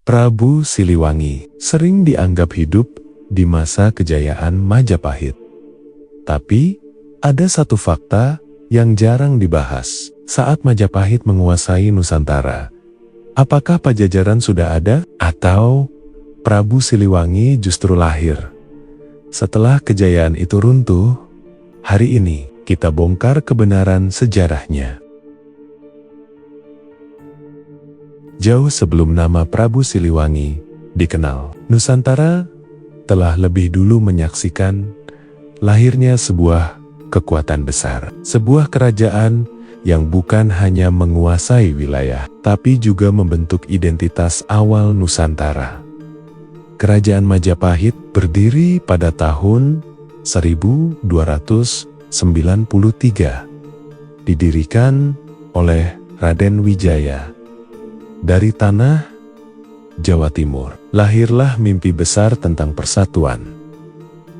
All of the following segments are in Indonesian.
Prabu Siliwangi sering dianggap hidup di masa kejayaan Majapahit. Tapi, ada satu fakta yang jarang dibahas. Saat Majapahit menguasai Nusantara, apakah Pajajaran sudah ada? Atau Prabu Siliwangi justru lahir setelah kejayaan itu runtuh? Hari ini, kita bongkar kebenaran sejarahnya. Jauh sebelum nama Prabu Siliwangi dikenal, Nusantara telah lebih dulu menyaksikan lahirnya sebuah kekuatan besar. Sebuah kerajaan yang bukan hanya menguasai wilayah, tapi juga membentuk identitas awal Nusantara. Kerajaan Majapahit berdiri pada tahun 1293. Didirikan oleh Raden Wijaya. Dari tanah Jawa Timur, lahirlah mimpi besar tentang persatuan.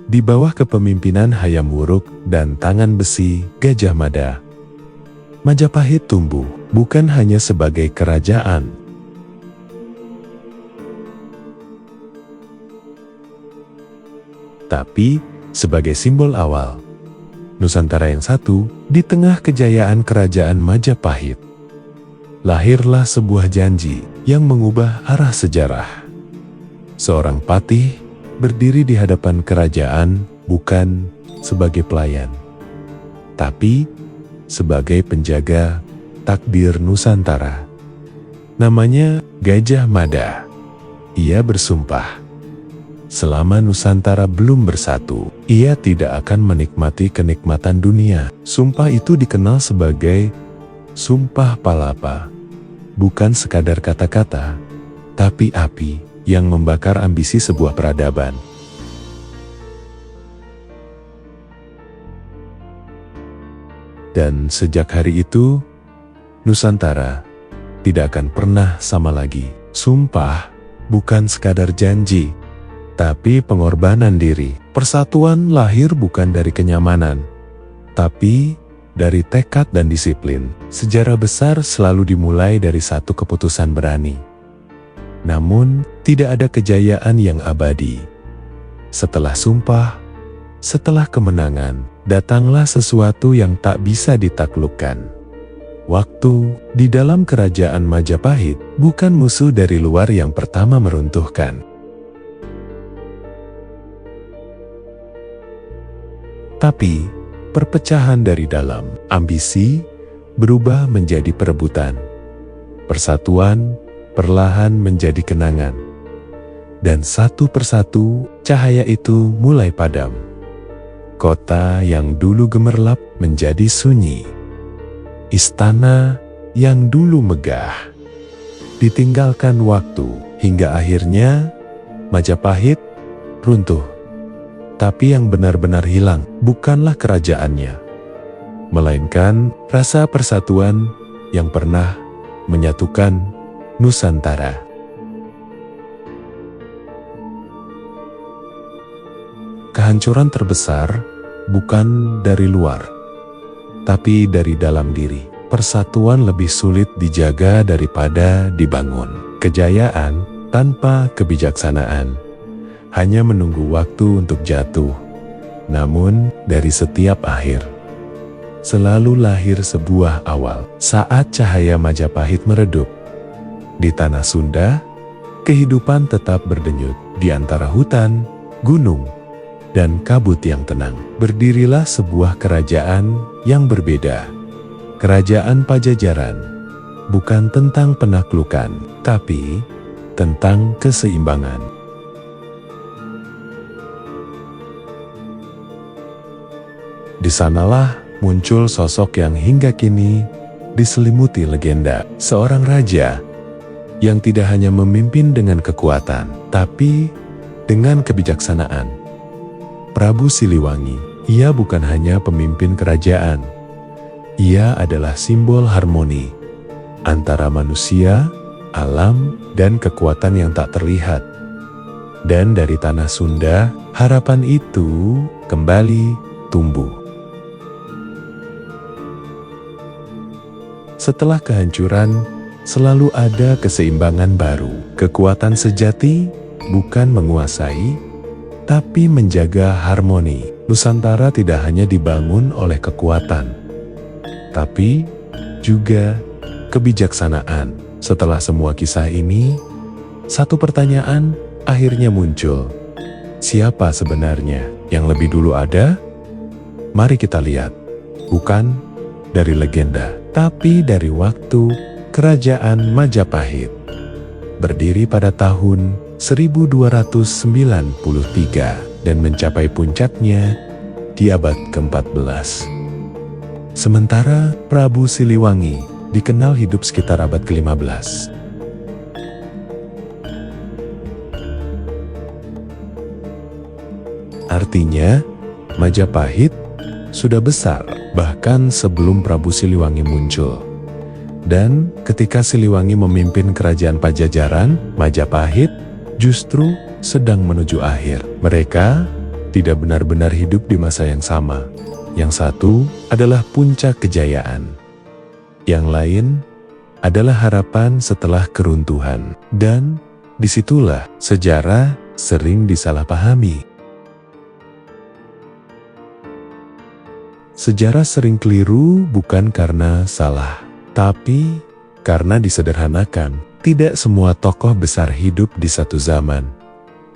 Di bawah kepemimpinan Hayam Wuruk dan tangan besi Gajah Mada, Majapahit tumbuh bukan hanya sebagai kerajaan, tapi sebagai simbol awal Nusantara yang satu. Di tengah kejayaan kerajaan Majapahit, lahirlah sebuah janji yang mengubah arah sejarah. Seorang patih berdiri di hadapan kerajaan bukan sebagai pelayan, tapi sebagai penjaga takdir Nusantara. Namanya Gajah Mada. Ia bersumpah, selama Nusantara belum bersatu, ia tidak akan menikmati kenikmatan dunia. Sumpah itu dikenal sebagai Sumpah Palapa. Bukan sekadar kata-kata, tapi api yang membakar ambisi sebuah peradaban. Dan sejak hari itu, Nusantara tidak akan pernah sama lagi. Sumpah bukan sekadar janji, tapi pengorbanan diri. Persatuan lahir bukan dari kenyamanan, tapi dari tekad dan disiplin. Sejarah besar selalu dimulai dari satu keputusan berani. Namun, tidak ada kejayaan yang abadi. Setelah sumpah, setelah kemenangan, datanglah sesuatu yang tak bisa ditaklukkan. Waktu di dalam kerajaan Majapahit bukan musuh dari luar yang pertama meruntuhkan, tapi perpecahan dari dalam. Ambisi berubah menjadi perebutan. Persatuan perlahan menjadi kenangan. Dan satu persatu, cahaya itu mulai padam. Kota yang dulu gemerlap menjadi sunyi. Istana yang dulu megah ditinggalkan waktu, hingga akhirnya Majapahit runtuh. Tapi yang benar-benar hilang bukanlah kerajaannya, melainkan rasa persatuan yang pernah menyatukan Nusantara. Kehancuran terbesar bukan dari luar, tapi dari dalam diri. Persatuan lebih sulit dijaga daripada dibangun. Kejayaan tanpa kebijaksanaan hanya menunggu waktu untuk jatuh. Namun, dari setiap akhir, selalu lahir sebuah awal. Saat cahaya Majapahit meredup di tanah Sunda, kehidupan tetap berdenyut. Di antara hutan, gunung, dan kabut yang tenang, berdirilah sebuah kerajaan yang berbeda. Kerajaan Pajajaran bukan tentang penaklukan, tapi tentang keseimbangan. Di sanalah muncul sosok yang hingga kini diselimuti legenda. Seorang raja yang tidak hanya memimpin dengan kekuatan, tapi dengan kebijaksanaan. Prabu Siliwangi, ia bukan hanya pemimpin kerajaan. Ia adalah simbol harmoni antara manusia, alam, dan kekuatan yang tak terlihat. Dan dari tanah Sunda, harapan itu kembali tumbuh. Setelah kehancuran, selalu ada keseimbangan baru. Kekuatan sejati bukan menguasai, tapi menjaga harmoni. Nusantara tidak hanya dibangun oleh kekuatan, tapi juga kebijaksanaan. Setelah semua kisah ini, satu pertanyaan akhirnya muncul. Siapa sebenarnya yang lebih dulu ada? Mari kita lihat. Bukan dari legenda, tapi dari waktu Kerajaan Majapahit. Berdiri pada tahun 1293 dan mencapai puncaknya di abad ke-14. Sementara Prabu Siliwangi dikenal hidup sekitar abad ke-15. Artinya, Majapahit sudah besar bahkan sebelum Prabu Siliwangi muncul. Dan ketika Siliwangi memimpin kerajaan Pajajaran, Majapahit justru sedang menuju akhir. Mereka tidak benar-benar hidup di masa yang sama. Yang satu adalah puncak kejayaan. Yang lain adalah harapan setelah keruntuhan. Dan disitulah sejarah sering disalahpahami. Sejarah sering keliru bukan karena salah, tapi karena disederhanakan. Tidak semua tokoh besar hidup di satu zaman,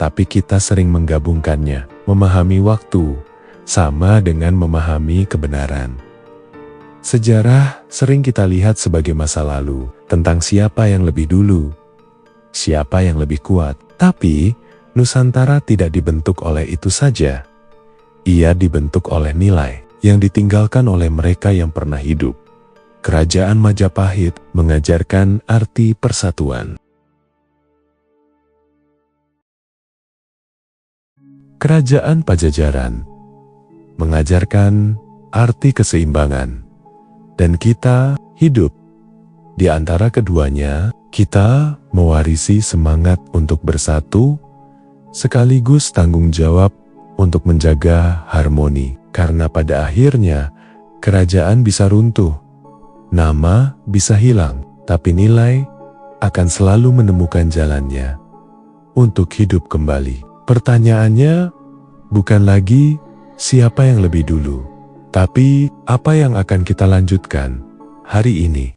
tapi kita sering menggabungkannya. Memahami waktu sama dengan memahami kebenaran. Sejarah sering kita lihat sebagai masa lalu, tentang siapa yang lebih dulu, siapa yang lebih kuat. Tapi Nusantara tidak dibentuk oleh itu saja. Ia dibentuk oleh nilai yang ditinggalkan oleh mereka yang pernah hidup. Kerajaan Majapahit mengajarkan arti persatuan. Kerajaan Pajajaran mengajarkan arti keseimbangan. Dan kita hidup di antara keduanya. Kita mewarisi semangat untuk bersatu, sekaligus tanggung jawab untuk menjaga harmoni. Karena pada akhirnya, kerajaan bisa runtuh, nama bisa hilang, tapi nilai akan selalu menemukan jalannya untuk hidup kembali. Pertanyaannya bukan lagi siapa yang lebih dulu, tapi apa yang akan kita lanjutkan hari ini.